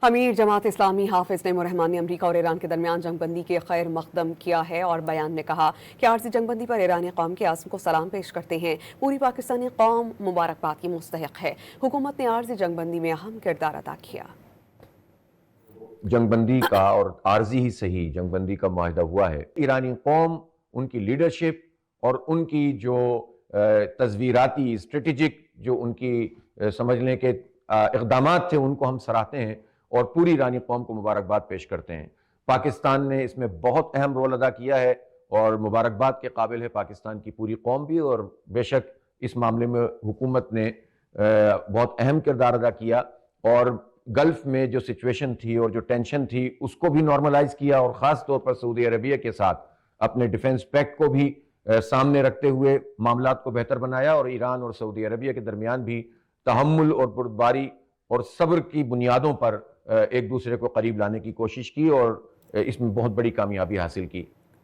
امیر جماعت اسلامی حافظ نعیم الرحمان نے امریکہ اور ایران کے درمیان جنگ بندی کے خیر مقدم کیا ہے اور بیان میں کہا کہ عارضی جنگ بندی پر ایرانی قوم کے عزم کو سلام پیش کرتے ہیں۔ پوری پاکستانی قوم مبارکباد کی مستحق ہے۔ حکومت نے عارضی جنگ بندی میں اہم کردار ادا کیا۔ جنگ بندی کا اور عارضی ہی صحیح جنگ بندی کا معاہدہ ہوا ہے۔ ایرانی قوم، ان کی لیڈرشپ اور ان کی جو تصویراتی اسٹریٹجک جو ان کی سمجھ لیں کہ اقدامات تھے، ان کو ہم سراہتے ہیں اور پوری ایرانی قوم کو مبارکباد پیش کرتے ہیں۔ پاکستان نے اس میں بہت اہم رول ادا کیا ہے اور مبارکباد کے قابل ہے پاکستان کی پوری قوم بھی، اور بے شک اس معاملے میں حکومت نے بہت اہم کردار ادا کیا اور گلف میں جو سچویشن تھی اور جو ٹینشن تھی اس کو بھی نارملائز کیا، اور خاص طور پر سعودی عربیہ کے ساتھ اپنے ڈیفنس پیکٹ کو بھی سامنے رکھتے ہوئے معاملات کو بہتر بنایا، اور ایران اور سعودی عربیہ کے درمیان بھی تحمل اور بردباری اور صبر کی بنیادوں پر ایک دوسرے کو قریب لانے کی کوشش کی اور اس میں بہت بڑی کامیابی حاصل کی۔